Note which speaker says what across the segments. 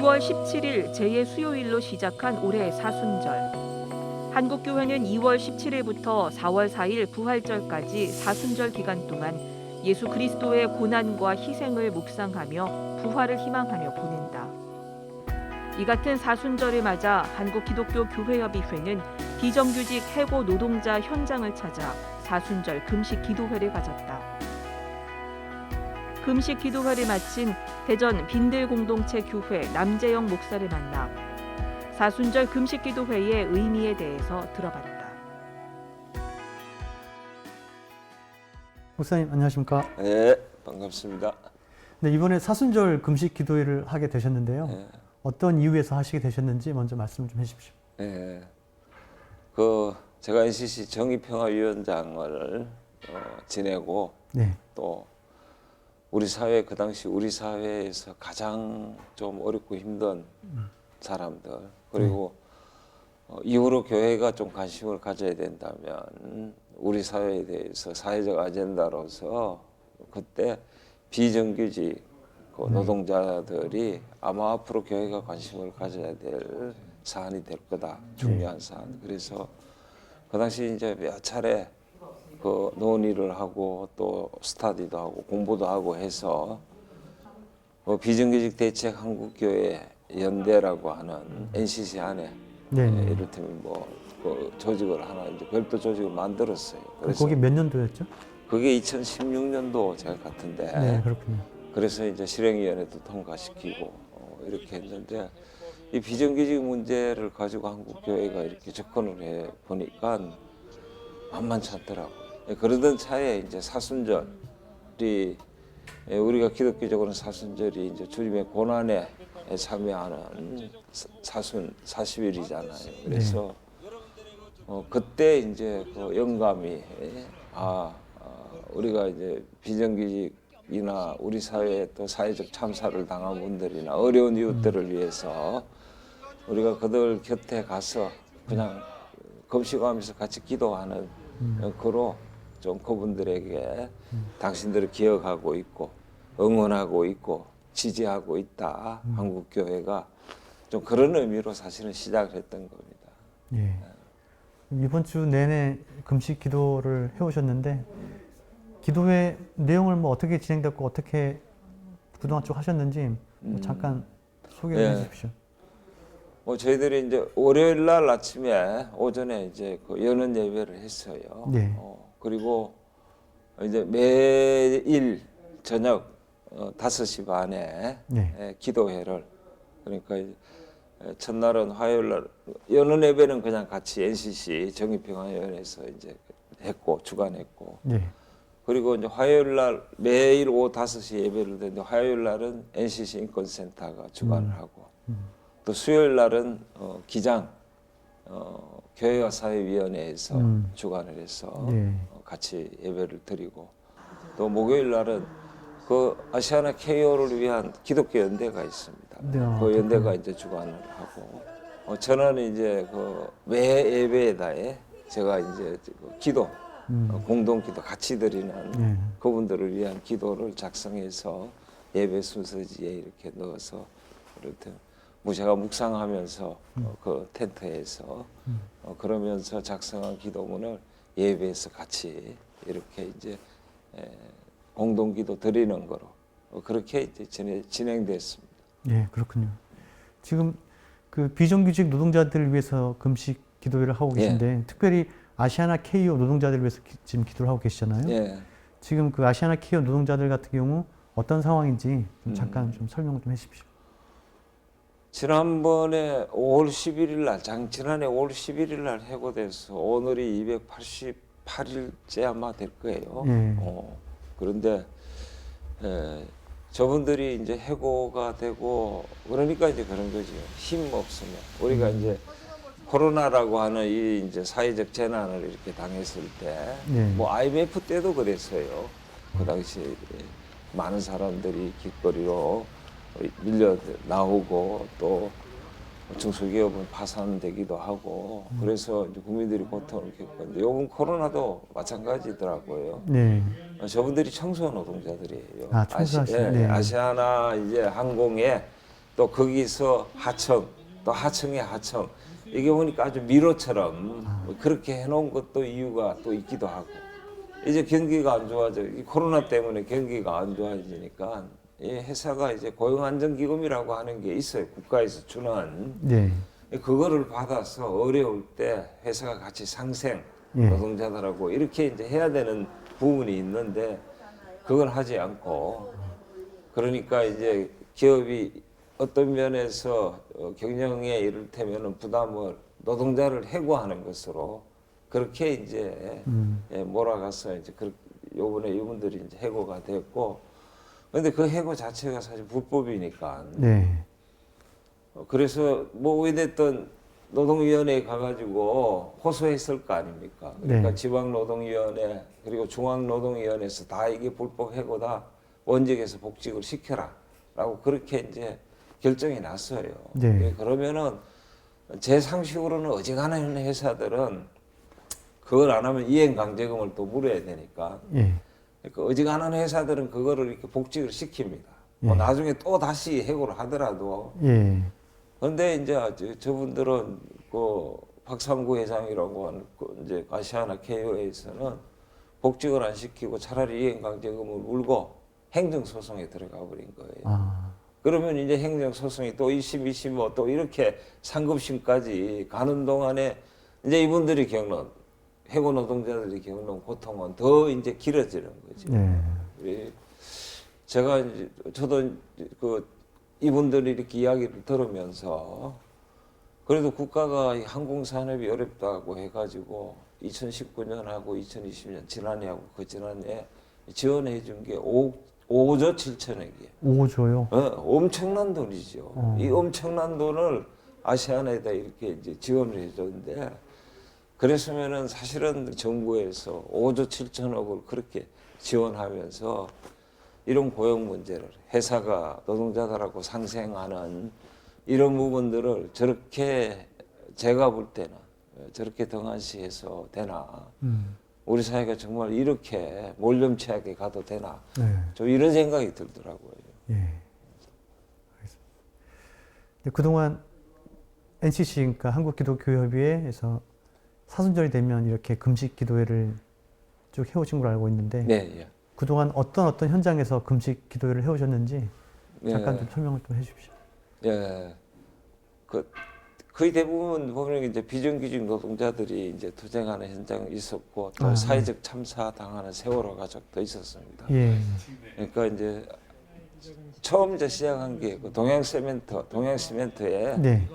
Speaker 1: 2월 17일 제2수요일로 시작한 올해 사순절. 한국교회는 2월 17일부터 4월 4일 부활절까지 사순절 기간 동안 예수 그리스도의 고난과 희생을 묵상하며 부활을 희망하며 보낸다. 이 같은 사순절을 맞아 한국기독교교회협의회는 비정규직 해고 노동자 현장을 찾아 사순절 금식 기도회를 가졌다. 금식 기도회를 마친 대전 빈들공동체 교회 남재영 목사를 만나 사순절 금식 기도회의 의미에 대해서 들어봤다.
Speaker 2: 목사님 안녕하십니까?
Speaker 3: 네, 반갑습니다.
Speaker 2: 네, 이번에 사순절 금식 기도회를 하게 되셨는데요.
Speaker 3: 네.
Speaker 2: 어떤 이유에서 하시게 되셨는지 먼저 말씀 좀 해주십시오.
Speaker 3: 네, 제가 NCC 정의평화위원장을 지내고
Speaker 2: 네,
Speaker 3: 또 우리 사회 그 당시 우리 사회에서 가장 좀 어렵고 힘든 사람들 그리고 이후로 교회가 좀 관심을 가져야 된다면 우리 사회에 대해서 사회적 아젠다로서 그때 비정규직 노동자들이 아마 앞으로 교회가 관심을 가져야 될 사안이 될 거다. 중요한 사안. 그래서 그 당시 이제 몇 차례 그 논의를 하고 또 스터디도 하고 공부도 하고 해서 비정규직 대책 한국교회 연대라고 하는 NCC 안에 이를테면 그 조직을 하나 이제 별도 조직을 만들었어요. 그래서
Speaker 2: 거기 몇 년도였죠?
Speaker 3: 그게 2016년도 제가 같은데.
Speaker 2: 네, 그렇군요.
Speaker 3: 그래서 이제 실행위원회도 통과시키고 이렇게 했는데 이 비정규직 문제를 가지고 한국 교회가 이렇게 접근을 해 보니까 만만치 않더라고요. 그러던 차에 이제 사순절이 우리가 기독교적으로는 사순절이 이제 주님의 고난에 참여하는 사순 40일이잖아요. 그래서 그때 이제 그 영감이 우리가 이제 비정규직이나 우리 사회에 또 사회적 참사를 당한 분들이나 어려운 이웃들을 위해서 우리가 그들 곁에 가서 그냥 금식하면서 같이 기도하는 그로 좀 그분들에게 당신들을 기억하고 있고 응원하고 있고 지지하고 있다. 한국 교회가 좀 그런 의미로 사실은 시작을 했던 겁니다.
Speaker 2: 예. 이번 주 내내 금식 기도를 해오셨는데 기도회 내용을 뭐 어떻게 진행됐고 어떻게 그동안 쭉 하셨는지 잠깐 소개해 주십시오.
Speaker 3: 저희들이 이제 월요일 날 아침에 오전에 이제 그 연은 예배를 했어요.
Speaker 2: 네.
Speaker 3: 그리고 이제 매일 저녁 5시 반에
Speaker 2: 네.
Speaker 3: 기도회를 그러니까 첫날은 화요일 날 연은 예배는 그냥 같이 NCC 정의평화위원회에서 이제 했고 주관했고
Speaker 2: 네.
Speaker 3: 그리고 이제 화요일 날 매일 오후 5시 예배를 드는데 화요일 날은 NCC 인권센터가 주관을 하고 또 수요일 날은 기장 교회와 사회위원회에서 주관을 해서 같이 예배를 드리고 또 목요일 날은 그 아시아나 KO를 위한 기독교 연대가 있습니다.
Speaker 2: 네,
Speaker 3: 그 연대가 이제 주관을 하고 저는 이제 그 매 예배에다에 제가 이제 그 기도 공동기도 같이 드리는 그분들을 위한 기도를 작성해서 예배 순서지에 이렇게 넣어서 이렇게 제가 묵상하면서 그 텐트에서 그러면서 작성한 기도문을 예배에서 같이 이렇게 이제 공동기도 드리는 거로 그렇게 이제 진행됐습니다.
Speaker 2: 예, 그렇군요. 지금 그 비정규직 노동자들을 위해서 금식 기도회를 하고 계신데 특별히 아시아나 KO 노동자들을 위해서 지금 기도를 하고 계시잖아요.
Speaker 3: 예.
Speaker 2: 지금 그 아시아나 KO 노동자들 같은 경우 어떤 상황인지 좀 잠깐 좀 설명 좀 해주십시오.
Speaker 3: 지난번에 5월 11일 날, 지난해 5월 11일 날 해고돼서 오늘이 288일째 아마 될 거예요. 그런데 저분들이 이제 해고가 되고 그러니까 이제 그런 거죠. 힘 없으면 우리가 이제 코로나라고 하는 이 이제 사회적 재난을 이렇게 당했을 때, 뭐 IMF 때도 그랬어요. 그 당시에 많은 사람들이 길거리로 밀려 나오고 또 중소기업은 파산되기도 하고 그래서 이제 국민들이 고통을 겪었는데 요번 코로나도 마찬가지더라고요. 저분들이 청소 노동자들이에요.
Speaker 2: 청소하시는.
Speaker 3: 아시아나 이제 항공에 또 또 거기서 하청, 또 하청의 하청. 이게 보니까 아주 미로처럼 뭐 그렇게 해놓은 것도 이유가 또 있기도 하고. 이제 경기가 안 좋아져. 이 코로나 때문에 경기가 안 좋아지니까 이 회사가 이제 고용안정기금이라고 하는 게 있어요. 국가에서 주는.
Speaker 2: 네.
Speaker 3: 그거를 받아서 어려울 때 회사가 같이 상생,
Speaker 2: 예.
Speaker 3: 노동자들하고 이렇게 이제 해야 되는 부분이 있는데 그걸 하지 않고 그러니까 이제 기업이 어떤 면에서 경영에 이를테면 부담을 노동자를 해고하는 것으로 그렇게 이제 몰아가서 이제 요번에 이분들이 이제 해고가 됐고 근데 그 해고 자체가 사실 불법이니까
Speaker 2: 네.
Speaker 3: 그래서 뭐 어찌됐든 노동위원회에 가가지고 호소했을 거 아닙니까? 그러니까
Speaker 2: 네.
Speaker 3: 지방노동위원회 그리고 중앙노동위원회에서 다 이게 불법 해고다 원직에서 복직을 시켜라라고 그렇게 이제 결정이 났어요.
Speaker 2: 네.
Speaker 3: 그러면은 제 상식으로는 어지간한 회사들은 그걸 안 하면 이행강제금을 또 물어야 되니까.
Speaker 2: 예.
Speaker 3: 그러니까 어지간한 회사들은 그거를 이렇게 복직을 시킵니다. 뭐
Speaker 2: 예.
Speaker 3: 나중에 또 다시 해고를 하더라도.
Speaker 2: 예.
Speaker 3: 그런데 이제 저분들은 그 박삼구 회장이라고 하는 이제 아시아나 KO에서는 복직을 안 시키고 차라리 이행강제금을 물고 행정소송에 들어가 버린 거예요.
Speaker 2: 아.
Speaker 3: 그러면 이제 행정소송이 또 1심, 2심 뭐 또 이렇게 상급심까지 가는 동안에 이제 이분들이 겪는 해고 노동자들이 겪는 고통은 더 이제 길어지는 거죠.
Speaker 2: 네.
Speaker 3: 제가 이제 저도 그 이분들이 이렇게 이야기를 들으면서 그래도 국가가 이 항공산업이 어렵다고 해가지고 2019년하고 2020년 지난해하고 그 지난해 지원해 준 게 5조 7천억이에요.
Speaker 2: 5조요?
Speaker 3: 엄청난 돈이죠. 이 엄청난 돈을 아시아나에다 이렇게 이제 지원을 해줬는데 그랬으면은 사실은 정부에서 5조 7천억을 그렇게 지원하면서 이런 고용 문제를 회사가 노동자들하고 상생하는 이런 부분들을 저렇게 제가 볼 때는 저렇게 등한시해서 되나 우리 사회가 정말 이렇게 몰렴치하게 가도 되나
Speaker 2: 네.
Speaker 3: 좀 이런 생각이 들더라고요.
Speaker 2: 예. 알겠습니다. 그동안 NCC, 그러니까 한국기독교협의회에서 사순절이 되면 이렇게 금식 기도회를 쭉 해오신 걸로 알고 있는데
Speaker 3: 네, 예.
Speaker 2: 그동안 어떤 현장에서 금식 기도회를 해오셨는지 잠깐 좀 설명을 좀 해주십시오.
Speaker 3: 예. 거의 대부분 보면 이제 비정규직 노동자들이 이제 투쟁하는 현장이 있었고 또 사회적 참사 당하는 세월호 가족도 있었습니다.
Speaker 2: 예.
Speaker 3: 그러니까 이제 처음 이제 시작한 게 그 동양시멘트에
Speaker 2: 네.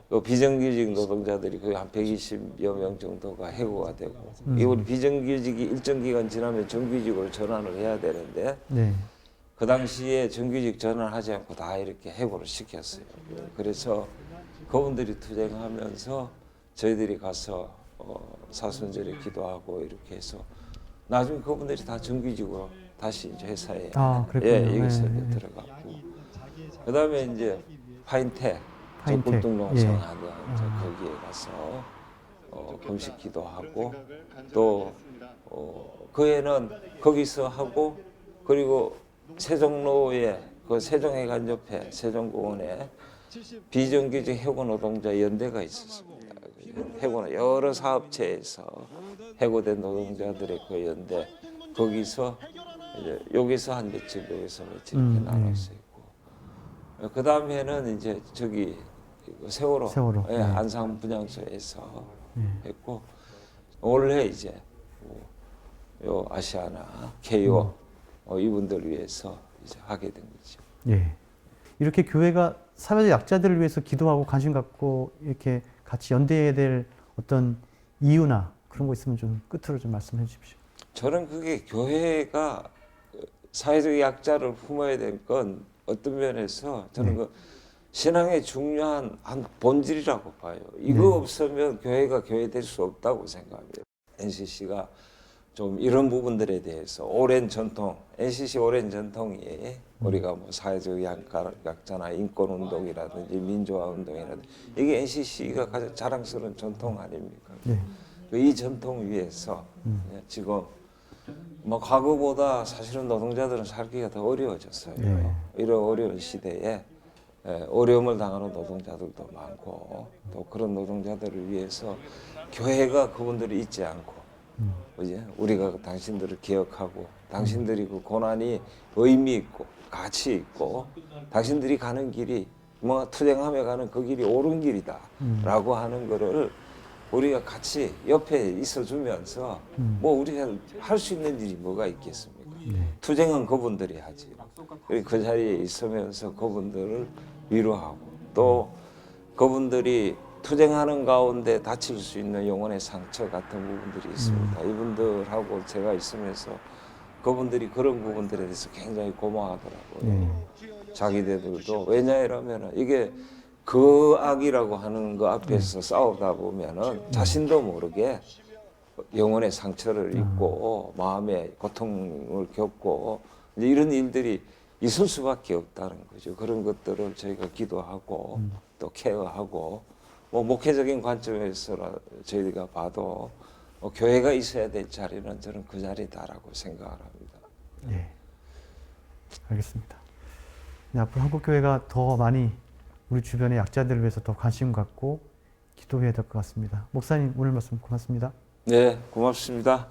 Speaker 3: 그 비정규직 노동자들이 거의 한 120여 명 정도가 해고가 되고 이 우리 비정규직이 일정 기간 지나면 정규직으로 전환을 해야 되는데
Speaker 2: 네.
Speaker 3: 그 당시에 정규직 전환하지 않고 다 이렇게 해고를 시켰어요. 그래서 그분들이 투쟁하면서 저희들이 가서 사순절에 기도하고 이렇게 해서 나중에 그분들이 다 정규직으로 다시 이제 회사에 여기서 이제 들어갔고 그다음에 이제 파인텍 굴뚝농 성하던 거기에 가서 금식 기도하고 또 그 애는 거기서 하고 그리고 세종로에 그 세종해관옆에 세종공원에 비정규직 해고 노동자 연대가 있었습니다. 해고는 여러 사업체에서 해고된 노동자들의 그 연대 거기서 이제 여기서 한 며칠 여기서 며칠 이렇게 나눠서 있고 그 다음에는 이제 저기 세월호. 예, 안산 분향소에서 했고 올해 이제 요 아시아나 KO 이분들 위해서 이제 하게 된 거죠.
Speaker 2: 예. 이렇게 교회가 사회적 약자들을 위해서 기도하고 관심 갖고 이렇게 같이 연대해야 될 어떤 이유나 그런 거 있으면 좀 끝으로 좀 말씀해 주십시오.
Speaker 3: 저는 그게 교회가 사회적 약자를 품어야 될 건 어떤 면에서 저는 그 신앙의 중요한 한 본질이라고 봐요. 이거 없으면 교회가 교회 될 수 없다고 생각합니다. NCC가 좀 이런 부분들에 대해서 오랜 전통, NCC 오랜 전통이 우리가 뭐 사회적 약자나 인권운동이라든지 민주화운동이라든지 이게 NCC가 가장 자랑스러운 전통 아닙니까? 이 전통 위에서 지금 뭐 과거보다 사실은 노동자들은 살기가 더 어려워졌어요. 이런 어려운 시대에 어려움을 당하는 노동자들도 많고 또 그런 노동자들을 위해서 교회가 그분들이 잊지 않고 그지? 우리가 당신들을 기억하고 당신들이 그 고난이 의미 있고 가치 있고 당신들이 가는 길이 뭐 투쟁하며 가는 그 길이 옳은 길이다라고 하는 거를 우리가 같이 옆에 있어주면서 뭐 우리가 할 수 있는 일이 뭐가 있겠습니까? 투쟁은 그분들이 하지. 그리고 그 자리에 있으면서 그분들을 위로하고 또 그분들이 투쟁하는 가운데 다칠 수 있는 영혼의 상처 같은 부분들이 있습니다. 이분들하고 제가 있으면서 그분들이 그런 부분들에 대해서 굉장히 고마워하더라고요. 자기들도 왜냐하면 이게 그 악이라고 하는 거 앞에서 싸우다 보면은 자신도 모르게 영혼의 상처를 입고 마음의 고통을 겪고 이제 이런 일들이 있을 수밖에 없다는 거죠. 그런 것들을 저희가 기도하고 또 케어하고 뭐 목회적인 관점에서 저희가 봐도 교회가 있어야 될 자리는 저는 그 자리다라고 생각을 합니다.
Speaker 2: 예, 알겠습니다. 네, 앞으로 한국교회가 더 많이 우리 주변의 약자들을 위해서 더 관심 갖고 기도해야 될 것 같습니다. 목사님 오늘 말씀 고맙습니다.
Speaker 3: 네, 고맙습니다.